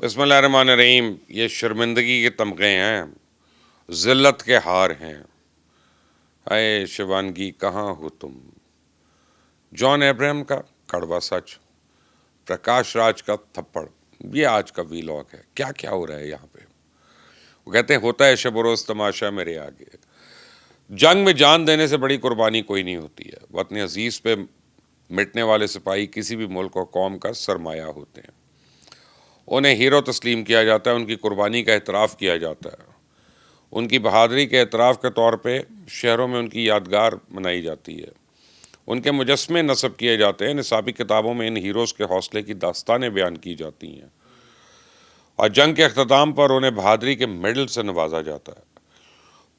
बिस्मिल्लाहिर्रहमानिर्रहीम। ये शर्मिंदगी के तमगे हैं, ज़िल्लत के हार हैं। हाय शिवानगी कहाँ हो तुम। जॉन अब्राहम का कड़वा सच, प्रकाश राज का थप्पड़। ये आज का वीलॉग है। क्या क्या हो रहा है यहाँ पे। वो कहते हैं होता है शब रोज़ तमाशा मेरे आगे। जंग में जान देने से बड़ी कुर्बानी कोई नहीं होती है। वतन अजीज़ पे मिटने वाले सिपाही किसी भी मुल्क और कौम का सरमाया होते हैं। उन्हें हीरो तस्लीम किया जाता है, उनकी कुर्बानी का एतराफ़ किया जाता है, उनकी बहादुरी के एतराफ़ के तौर पे शहरों में उनकी यादगार मनाई जाती है, उनके मुजस्मे नस्ब किए जाते हैं। निसाबी किताबों में इन हीरोज़ के हौसले की दास्तानें बयान की जाती हैं और जंग के अख्ताम पर उन्हें बहादुरी के मेडल से नवाजा जाता है।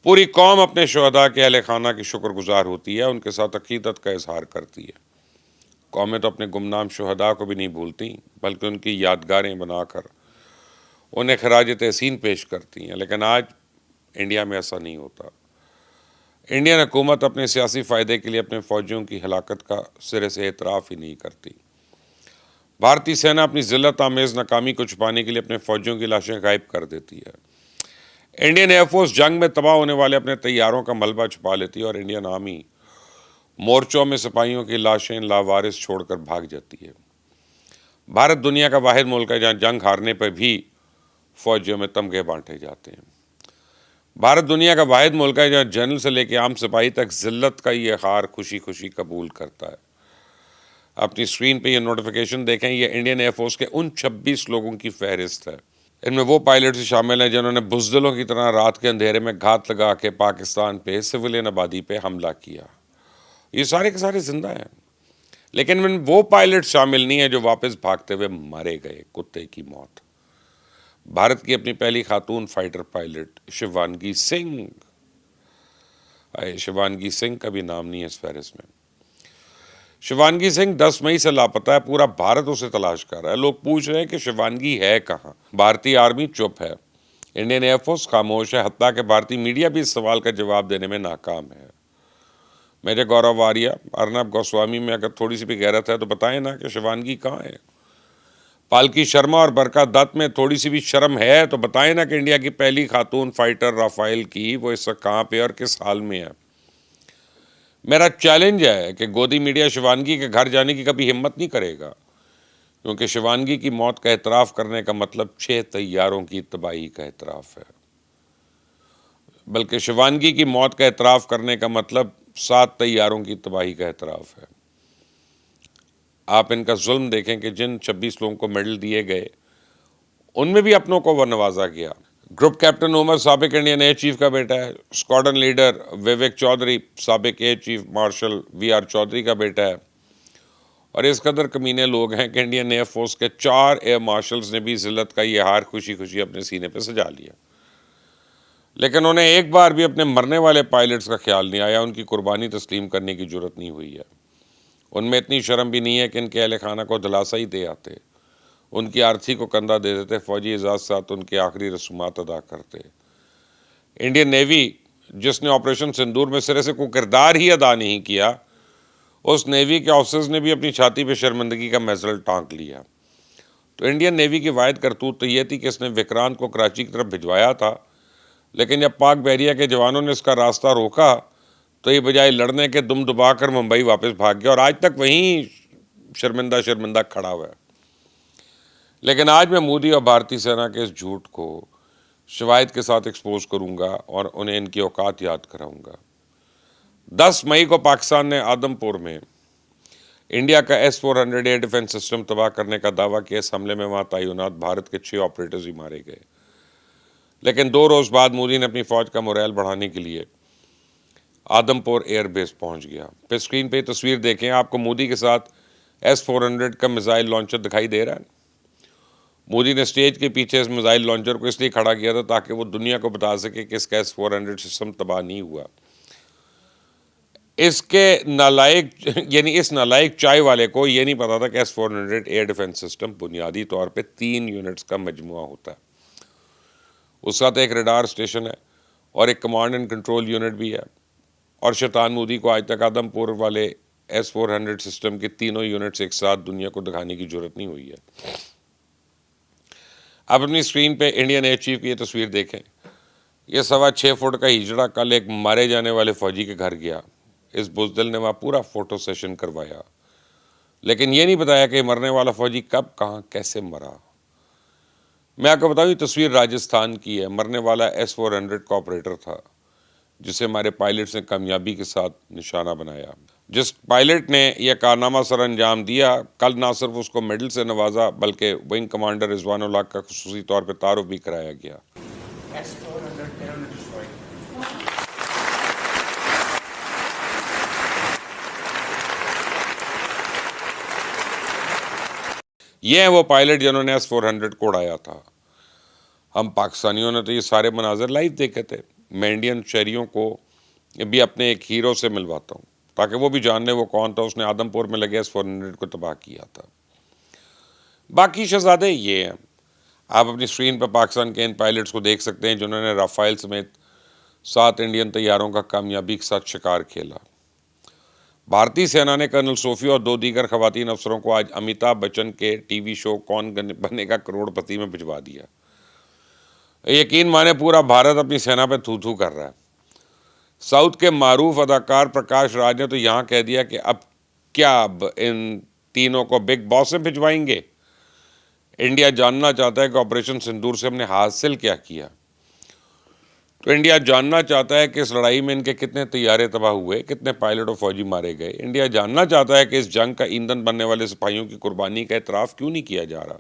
पूरी कौम अपने शहदा के अहले खाना की शुक्रगुजार होती है, उनके साथ अकीदत का इजहार करती है। कौमें तो अपने गुमनाम शहदा को भी नहीं भूलती, बल्कि उनकी यादगारें बनाकर उन्हें खराज तहसीन पेश करती हैं। लेकिन आज इंडिया में ऐसा नहीं होता। इंडियन हुकूमत अपने सियासी फ़ायदे के लिए अपने फ़ौजियों की हलाकत का सिरे से एतराफ़ ही नहीं करती। भारतीय सेना अपनी ज़िल्लत आमेज़ नाकामी को छुपाने के लिए अपने फ़ौजियों की लाशें गायब कर देती है। इंडियन एयरफोर्स जंग में तबाह होने वाले अपने तैयारों का मलबा छुपा लेती है और इंडियन आर्मी मोर्चों में सिपाहियों की लाशें लावारिस छोड़कर भाग जाती है। भारत दुनिया का वाहिद मुल्क है जहाँ जंग हारने पर भी फ़ौजियों में तमगे बांटे जाते हैं। भारत दुनिया का वाहिद मुल्क है जहाँ जनरल से लेकर आम सिपाही तक ज़िल्लत का ये हार खुशी खुशी कबूल करता है। अपनी स्क्रीन पे ये नोटिफिकेशन देखें, ये इंडियन एयरफोर्स के उन 26 लोगों की फहरिस्त है। इनमें वो पायलट भी शामिल हैं जिन्होंने बुज़दिलों की तरह रात के अंधेरे में घात लगा के पाकिस्तान पे सिविलियन आबादी पे हमला किया। ये सारे के सारे जिंदा हैं, लेकिन इनमें वो पायलट शामिल नहीं है जो वापस भागते हुए मारे गए, कुत्ते की मौत। भारत की अपनी पहली खातून फाइटर पायलट शिवानगी सिंह। शिवानगी सिंह का भी नाम नहीं है इस फहरिस्त में। शिवानगी सिंह 10 मई से लापता है। पूरा भारत उसे तलाश कर रहा है। लोग पूछ रहे हैं कि शिवानगी है कहाँ। भारतीय आर्मी चुप है, इंडियन एयरफोर्स खामोश है, हत्ता कि भारतीय मीडिया भी इस सवाल का जवाब देने में नाकाम है। मेरे गौरव आर्या, अर्नब गोस्वामी में अगर थोड़ी सी भी गैरत है तो बताएं ना कि शिवानगी कहाँ है। पालकी शर्मा और बरका दत्त में थोड़ी सी भी शर्म है तो बताएं ना कि इंडिया की पहली खातून फाइटर राफेल की वो इस वक्त कहाँ पे और किस हाल में है। मेरा चैलेंज है कि गोदी मीडिया शिवानगी के घर जाने की कभी हिम्मत नहीं करेगा, क्योंकि शिवानगी की मौत का एतराफ़ करने का मतलब 6 तैयारों की तबाही का एतराफ़ है, बल्कि शिवानगी की मौत का एतराफ़ करने का मतलब 7 तैयारों की तबाही का एतराफ़ है। आप इनका जुल्म देखें कि जिन 26 लोगों को मेडल दिए गए उनमें भी अपनों को वह नवाजा गया। ग्रुप कैप्टन उमर साबिक इंडियन एयर चीफ का बेटा है। स्क्वाड्रन लीडर विवेक चौधरी साबिक air chief marshal VR Chaudhary का बेटा है। और इस कदर कमीने लोग हैं कि इंडियन एयरफोर्स के 4 एयर मार्शल्स ने भी ज़िल्लत का ये हार खुशी खुशी अपने सीने पर सजा लिया, लेकिन उन्हें एक बार भी अपने मरने वाले पायलट्स का ख्याल नहीं आया, उनकी कुर्बानी तस्लीम करने की जरूरत नहीं हुई है। उनमें इतनी शर्म भी नहीं है कि इनके अहल खाना को दिलासा ही दे आते, उनकी आरती को कंधा दे देते, फौजी एजाज साथ उनके आखिरी रसूमात अदा करते। इंडियन नेवी जिसने ऑपरेशन सिंदूर में सिरे से कोई किरदार ही अदा नहीं किया, उस नेवी के ऑफिसर्स ने भी अपनी छाती पे शर्मिंदगी का मैजल टांक लिया। तो इंडियन नेवी की वाहिद करतूत तो यह थी कि इसने विक्रांत को कराची की तरफ भिजवाया था, लेकिन जब पाक बहरिया के जवानों ने इसका रास्ता रोका तो ये बजाय लड़ने के दुम दबाकर मुंबई वापस भाग गया और आज तक वहीं शर्मिंदा शर्मिंदा खड़ा हुआ है। लेकिन आज मैं मोदी और भारतीय सेना के इस झूठ को शवाहिद के साथ एक्सपोज करूंगा और उन्हें इनकी औकात याद कराऊंगा। 10 मई को पाकिस्तान ने आदमपुर में इंडिया का S-400 एयर डिफेंस सिस्टम तबाह करने का दावा किया। इस हमले में वहां तैनात भारत के 6 ऑपरेटर्स ही मारे गए। लेकिन 2 रोज बाद मोदी ने अपनी फौज का मोरल बढ़ाने के लिए आदमपुर एयरबेस पहुंच गया। पे स्क्रीन पे तस्वीर देखें, आपको मोदी के साथ S-400 का मिसाइल लॉन्चर दिखाई दे रहा है। मोदी ने स्टेज के पीछे इस मिसाइल लॉन्चर को इसलिए खड़ा किया था ताकि वो दुनिया को बता सके कि इसका S-400 सिस्टम तबाह नहीं हुआ। इसके नालायक यानी इस नालायक चाय वाले को ये नहीं पता था कि S-400 एयर डिफेंस सिस्टम बुनियादी तौर पे 3 यूनिट्स का मजमुआ होता है। उसके साथ एक रडार स्टेशन है और एक कमांड एंड कंट्रोल यूनिट भी है। और शैतान मोदी को आज तक आदमपुर वाले S-400 सिस्टम के तीनों यूनिट्स एक साथ दुनिया को दिखाने की जरूरत नहीं हुई है। आप अपनी स्क्रीन पे इंडियन एयर चीफ की ये तस्वीर देखें। ये 6.25 फुट का हिजड़ा कल एक मारे जाने वाले फौजी के घर गया। इस बुज़दिल ने वहाँ पूरा फोटो सेशन करवाया, लेकिन ये नहीं बताया कि मरने वाला फौजी कब, कहाँ, कैसे मरा। मैं आपको बताऊँ, ये तस्वीर राजस्थान की है। मरने वाला S-400 का ऑपरेटर था, जिसे हमारे पायलट्स ने कामयाबी के साथ निशाना बनाया। जिस पायलट ने यह कारनामा सर अंजाम दिया, कल ना सिर्फ उसको मेडल से नवाजा, बल्कि विंग कमांडर रिजवानुल हक का खुसूसी तौर पर तारुफ भी कराया गया। ये हैं वो पायलट जिन्होंने S-400 को उड़ाया था। हम पाकिस्तानियों ने तो ये सारे मनाजिर लाइव देखे थे। मैं इंडियन शहरियों को भी अपने एक हीरो से मिलवाता हूँ, ताकि वो भी जान ले वो कौन था। उसने आदमपुर में लगे S-400 को तबाह किया था। बाकी शहजादे ये हैं। आप अपनी स्क्रीन पर पाकिस्तान के इन पायलट्स को देख सकते हैं, जिन्होंने राफेल समेत 7 इंडियन तैयारों का कामयाबी के साथ शिकार खेला। भारतीय सेना ने कर्नल सोफिया और 2 दीगर खवातीन अफसरों को आज अमिताभ बच्चन के टीवी शो कौन बनेगा करोड़पति में भिजवा दिया। यकीन माने पूरा भारत अपनी सेना पे थू थू कर रहा है। साउथ के मारूफ अदाकार प्रकाश राज ने तो यहाँ कह दिया कि अब क्या, अब इन तीनों को बिग बॉस में भिजवाएंगे। इंडिया जानना चाहता है कि ऑपरेशन सिंदूर से हमने हासिल क्या किया। तो इंडिया जानना चाहता है कि इस लड़ाई में इनके कितने तैयारे तबाह हुए, कितने पायलट और फौजी मारे गए। इंडिया जानना चाहता है कि इस जंग का ईंधन बनने वाले सिपाहियों की कुर्बानी का एतराफ़ क्यों नहीं किया जा रहा।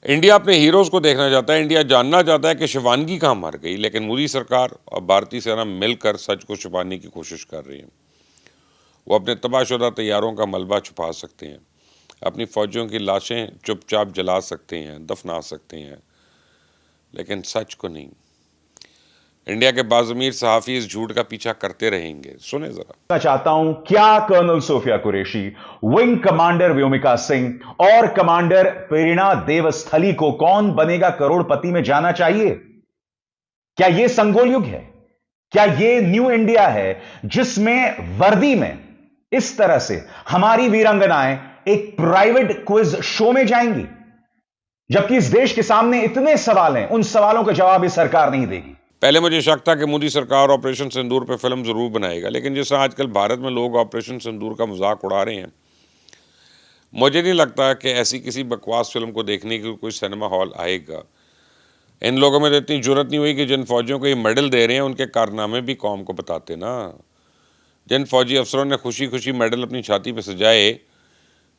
इंडिया अपने हीरोज़ को देखना चाहता है। इंडिया जानना चाहता है कि शिवानगी कहाँ मर गई। लेकिन मोदी सरकार और भारतीय सेना मिलकर सच को छुपाने की कोशिश कर रही है। वो अपने तबाहशुदा तैयारों का मलबा छुपा सकते हैं, अपनी फौजियों की लाशें चुपचाप जला सकते हैं, दफना सकते हैं, लेकिन सच को नहीं। इंडिया के बाज़मीर सहाफ़ी इस झूठ का पीछा करते रहेंगे। सुने जरा। मैं चाहता हूं, क्या colonel Sofia Qureshi, wing commander Vyomika Singh और कमांडर प्रेरणा देवस्थली को कौन बनेगा करोड़पति में जाना चाहिए? क्या यह संगोल युग है? क्या यह न्यू इंडिया है जिसमें वर्दी में इस तरह से हमारी वीरांगनाएं एक प्राइवेट क्विज शो में जाएंगी, जबकि इस देश के सामने इतने सवाल हैं, उन सवालों का जवाब इस सरकार नहीं देगी। पहले मुझे शक था कि मोदी सरकार ऑपरेशन सिंदूर पे फिल्म जरूर बनाएगा, लेकिन जैसा आजकल भारत में लोग ऑपरेशन सिंदूर का मजाक उड़ा रहे हैं, मुझे नहीं लगता कि ऐसी किसी बकवास फिल्म को देखने के कोई सिनेमा हॉल आएगा। इन लोगों में तो इतनी जुर्रत नहीं हुई कि जिन फौजियों को ये मेडल दे रहे हैं उनके कारनामे भी कौम को बताते ना। जिन फौजी अफसरों ने खुशी खुशी मेडल अपनी छाती पर सजाए,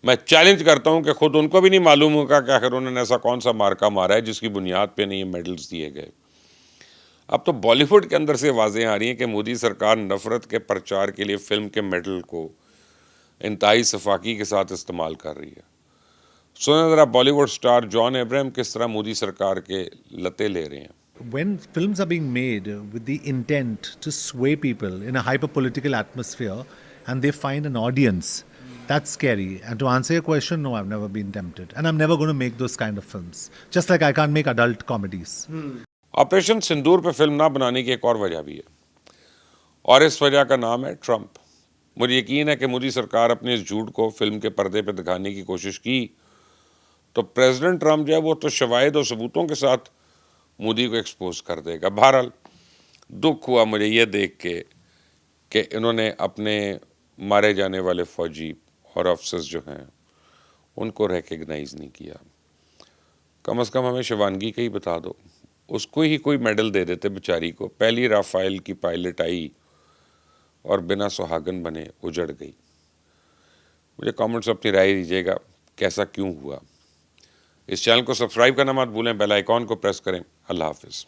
मैं चैलेंज करता हूं कि खुद उनको भी नहीं मालूम होगा कि आखिर उन्होंने ऐसा कौन सा मार्का मारा है जिसकी बुनियाद पे नहीं ये मेडल्स दिए गए। अब तो बॉलीवुड के अंदर से आवाज़ें आ रही हैं कि मोदी सरकार नफरत के प्रचार के लिए फिल्म के मेडल को इंतहाई सफाकी के साथ इस्तेमाल कर रही है। सुने जरा बॉलीवुड स्टार जॉन अब्राहम किस तरह मोदी सरकार के लते ले रहे हैं। When films are being made with the intent to sway people in a hyper-political atmosphere and they find an audience, that's scary. And to answer your question, no, I've never been tempted. And I'm never going to make those kind of films. Just like I can't make adult comedies. Operation Sindoor पे film ना बनाने की एक और वजह भी है, और इस वजह का नाम है ट्रंप। मुझे यकीन है कि मोदी सरकार अपने इस झूठ को फिल्म के पर्दे पे दिखाने की कोशिश की तो प्रेसिडेंट ट्रंप जो है वो तो शवाहिद और सबूतों के साथ मोदी को एक्सपोज कर देगा। बहरहाल दुख हुआ मुझे ये देख के कि इन्होंने अपने मारे जाने वाले फौजी और अफसर्स जो हैं उनको रिकग्नाइज नहीं किया। कम से कम हमें शिवानगी का ही बता दो, उसको ही कोई मेडल दे देते बेचारी को। पहली राफेल की पायलट आई और बिना सुहागन बने उजड़ गई। मुझे कमेंट्स अपनी राय दीजिएगा, कैसा क्यों हुआ। इस चैनल को सब्सक्राइब करना मत भूलें, बेल आइकॉन को प्रेस करें। अल्लाह हाफिज़।